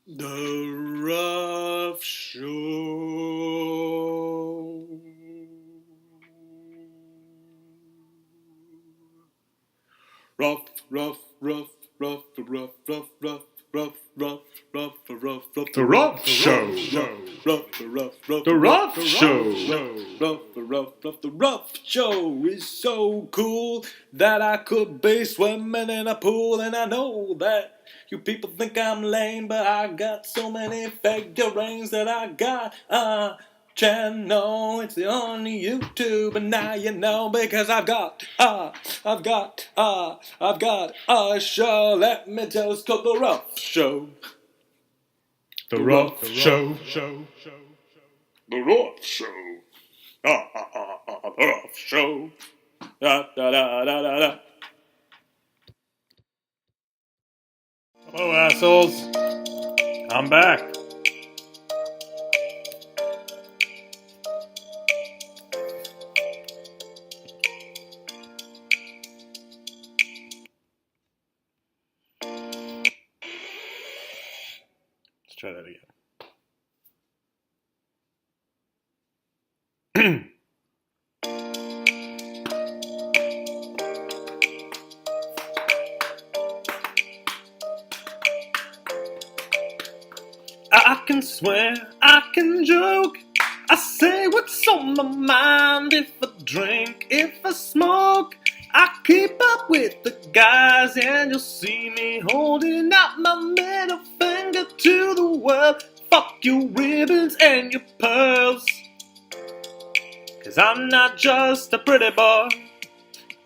The RUFF Show. Rough, rough, rough, rough, rough, rough, rough, rough, rough, rough, rough, rough. The RUFF Show. Rough, rough, rough. The RUFF Show. Rough, rough, rough. The RUFF Show is so cool that I could be swimming in a pool, and I know that you people think I'm lame, but I got so many figurines that I got channel. It's on YouTube, and now you know because I've got a show. Let me tell you, it's called the RUFF Show. The RUFF Show. The RUFF Show. The RUFF Show. Da da da da da da. Hello, assholes. I'm back. Let's try that again. I can swear, I can joke. I say what's on my mind. If I drink, if I smoke, I keep up with the guys, and you'll see me holding out my middle finger to the world. Fuck your ribbons and your pearls, 'cause I'm not just a pretty boy,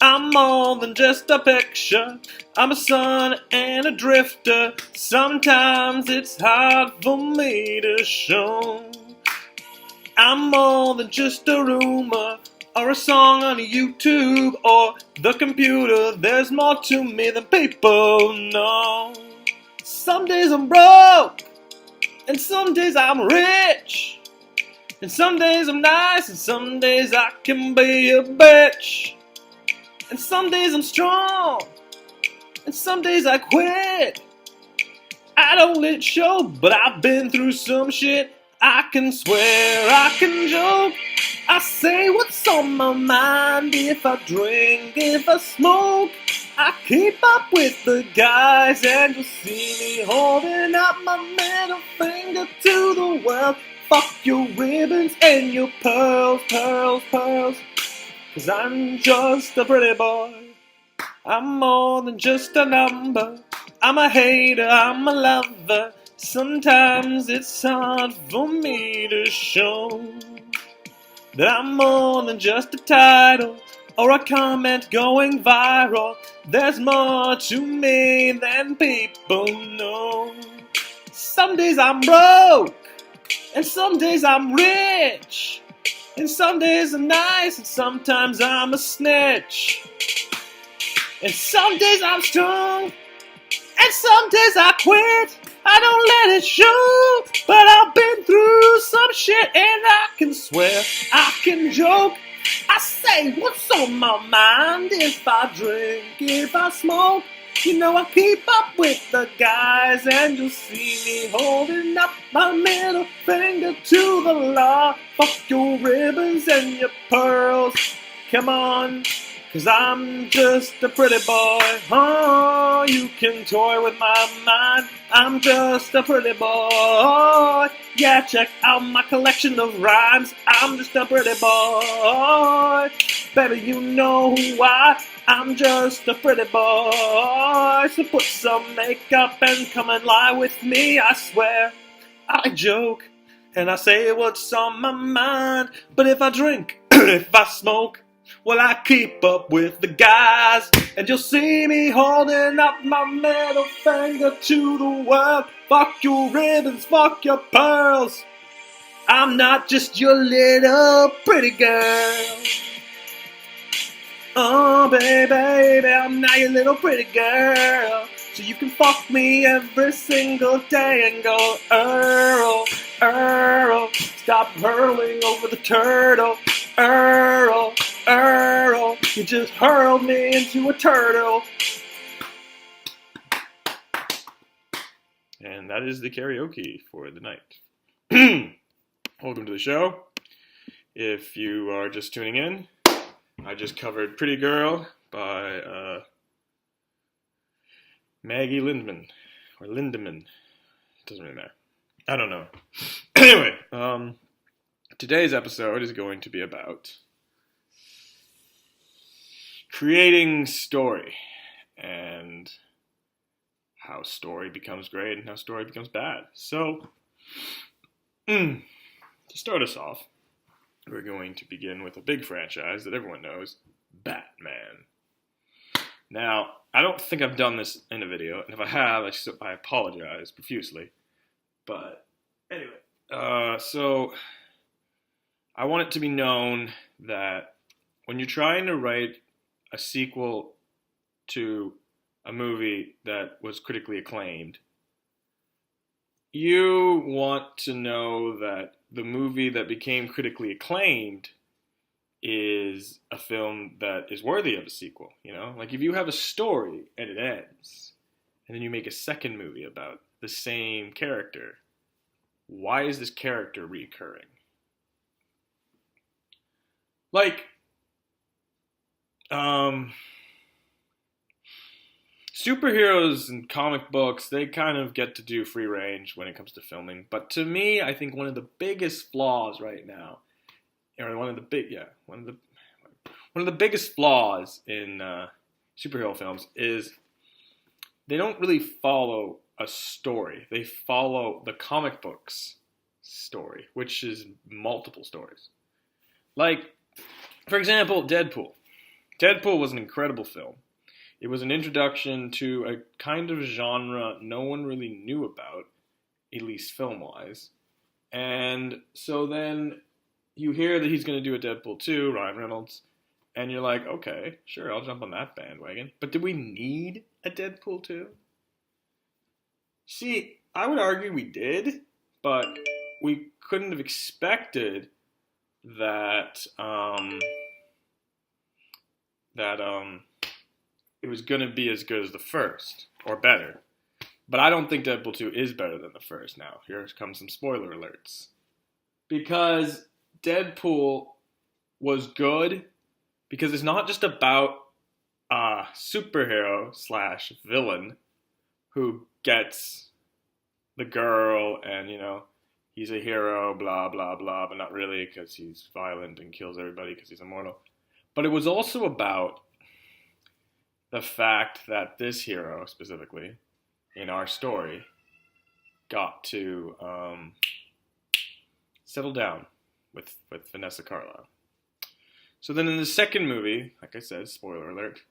I'm more than just a picture. I'm a son and a drifter. Sometimes it's hard for me to show. I'm more than just a rumor or a song on YouTube or the computer. There's more to me than people know. Some days I'm broke, and some days I'm rich, and some days I'm nice, and some days I can be a bitch. And some days I'm strong, and some days I quit. I don't let it show, but I've been through some shit. I can swear, I can joke. I say what's on my mind. If I drink, if I smoke, I keep up with the guys, and you'll see me holding up my middle finger to the world. Fuck your ribbons and your pearls, pearls, pearls. 'Cause I'm just a pretty boy. I'm more than just a number. I'm a hater, I'm a lover. Sometimes it's hard for me to show that I'm more than just a title or a comment going viral. There's more to me than people know. Some days I'm broke, and some days I'm rich, and some days I'm nice, and sometimes I'm a snitch. And some days I'm strong, and some days I quit. I don't let it show, but I've been through some shit, and I can swear, I can joke. I say what's on my mind. If I drink, if I smoke, you know I keep up with the guys, and you'll see me holding up my middle finger to the law. Fuck your ribbons and your pearls. Come on, 'cause I'm just a pretty boy. Oh, you can toy with my mind. I'm just a pretty boy. Yeah, check out my collection of rhymes. I'm just a pretty boy. Baby, you know who I'm just a pretty boy. So put some makeup and come and lie with me. I swear, I joke and I say what's on my mind. But if I drink, if I smoke, well, I keep up with the guys, and you'll see me holding up my middle finger to the world. Fuck your ribbons, fuck your pearls. I'm not just your little pretty girl. Oh, baby, I'm not your little pretty girl. So you can fuck me every single day and go, Earl, Earl, stop hurling over the turtle. Earl, Earl, you just hurled me into a turtle. and that is the karaoke for the night. Welcome to the show. If you are just tuning in, I just covered Pretty Girl by Maggie Lindemann, or Lindemann. It doesn't really matter. I don't know. Anyway, today's episode is going to be about creating story and how story becomes great and how story becomes bad. So, to start us off, we're going to begin with a big franchise that everyone knows, Batman. Now, I don't think I've done this in a video, and if I have, I apologize profusely. But anyway, so I want it to be known that when you're trying to write a sequel to a movie that was critically acclaimed, you want to know that the movie that became critically acclaimed is a film that is worthy of a sequel, you know? Like if you have a story and it ends, and then you make a second movie about the same character, why is this character recurring? Like, superheroes and comic books, they kind of get to do free range when it comes to filming. But to me, I think one of the biggest flaws right now, or one of the biggest flaws in superhero films is they don't really follow a story. They follow the comic book's story, which is multiple stories. Like, for example, Deadpool. Deadpool was an incredible film. It was an introduction to a kind of genre no one really knew about, at least film-wise. And so then you hear that he's going to do a Deadpool 2, Ryan Reynolds, and you're like, okay, sure, I'll jump on that bandwagon. But do we need a Deadpool 2? See, I would argue we did, but we couldn't have expected that it was going to be as good as the first, or better. But I don't think Deadpool 2 is better than the first now. Here comes some spoiler alerts. Because Deadpool was good, because it's not just about a superhero / villain who gets the girl and, you know, he's a hero, blah, blah, blah, but not really because he's violent and kills everybody because he's immortal. But it was also about the fact that this hero, specifically, in our story, got to settle down with Vanessa Carlyle. So then in the second movie, like I said, spoiler alert,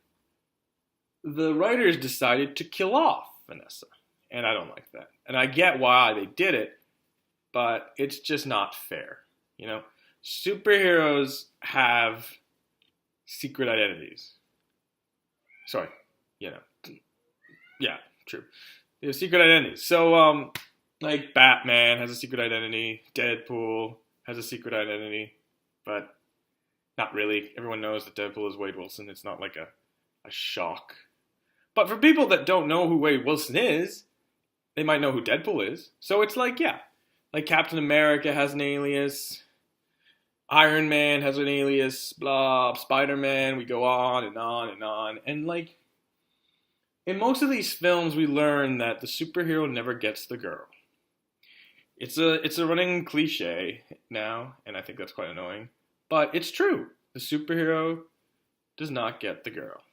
the writers decided to kill off Vanessa. And I don't like that. And I get why they did it, but it's just not fair. You know, superheroes have secret identities. Sorry, you know. Yeah, true. They have secret identities. So, like Batman has a secret identity. Deadpool has a secret identity. But not really. Everyone knows that Deadpool is Wade Wilson. It's not like a shock. But for people that don't know who Wade Wilson is, they might know who Deadpool is. So it's like, yeah. Like Captain America has an alias. Iron Man has an alias, blah, Spider-Man, we go on and on and on. And like, in most of these films, we learn that the superhero never gets the girl. It's a running cliche now, and I think that's quite annoying. But it's true. The superhero does not get the girl.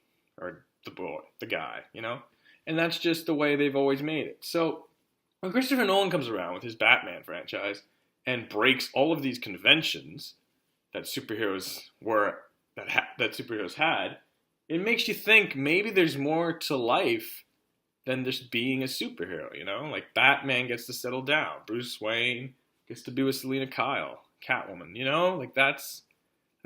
Or the boy, the guy, you know? And that's just the way they've always made it. So, when Christopher Nolan comes around with his Batman franchise and breaks all of these conventions that superheroes had, it makes you think maybe there's more to life than just being a superhero, you know? Like Batman gets to settle down, Bruce Wayne gets to be with Selena Kyle, Catwoman, you know? Like that's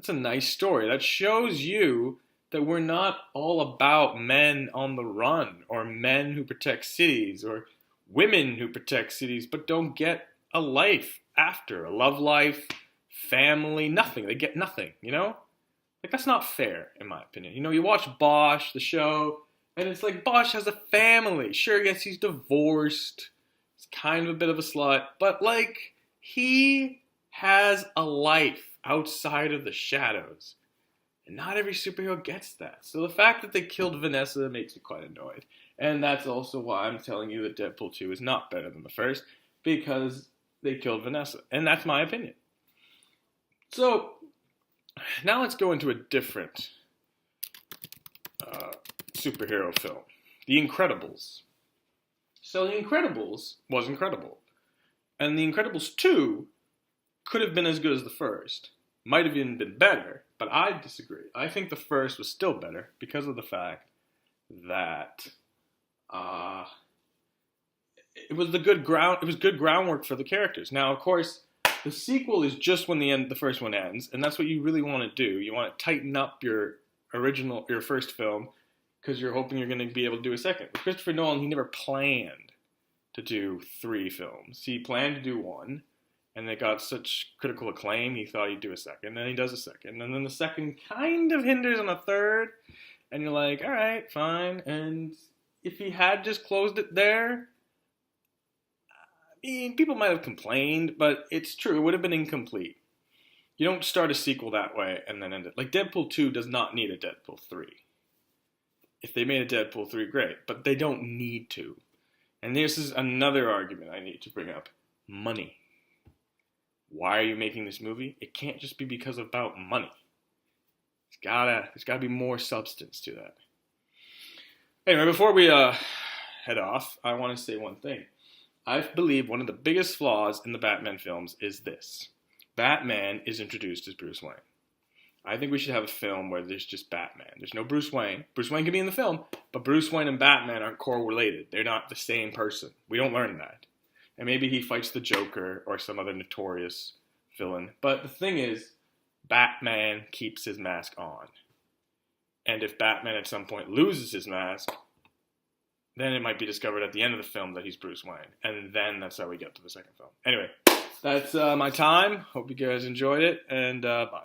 a nice story. That shows you that we're not all about men on the run or men who protect cities or women who protect cities but don't get a life after, a love life, family, nothing. They get nothing, you know? Like, that's not fair, in my opinion. You know, you watch Bosch, the show, and it's like, Bosch has a family. Sure, yes, he's divorced. He's kind of a bit of a slut, but like, he has a life outside of the shadows. And not every superhero gets that. So the fact that they killed Vanessa makes me quite annoyed. And that's also why I'm telling you that Deadpool 2 is not better than the first, because they killed Vanessa. And that's my opinion. So, now let's go into a different superhero film. The Incredibles. So The Incredibles was incredible. And The Incredibles 2 could have been as good as the first. Might have even been better, but I disagree. I think the first was still better because of the fact that it was good groundwork for the characters. Now, of course, the sequel is just when the first one ends, and that's what you really want to do. You want to tighten up your first film, because you're hoping you're going to be able to do a second. With Christopher Nolan, he never planned to do 3 films. He planned to do 1. And they got such critical acclaim, he thought he'd do a second. And then he does a second. And then the second kind of hinders on a third. And you're like, all right, fine. And if he had just closed it there, I mean, people might have complained, but it's true. It would have been incomplete. You don't start a sequel that way and then end it. Like, Deadpool 2 does not need a Deadpool 3. If they made a Deadpool 3, great. But they don't need to. And this is another argument I need to bring up. Money. Why are you making this movie? It can't just be because about money. There's gotta be more substance to that. Anyway, before we head off, I want to say one thing. I believe one of the biggest flaws in the Batman films is this. Batman is introduced as Bruce Wayne. I think we should have a film where there's just Batman. There's no Bruce Wayne. Bruce Wayne can be in the film, but Bruce Wayne and Batman aren't correlated. They're not the same person. We don't learn that. And maybe he fights the Joker or some other notorious villain. But the thing is, Batman keeps his mask on. And if Batman at some point loses his mask, then it might be discovered at the end of the film that he's Bruce Wayne. And then that's how we get to the second film. Anyway, that's my time. Hope you guys enjoyed it, and bye.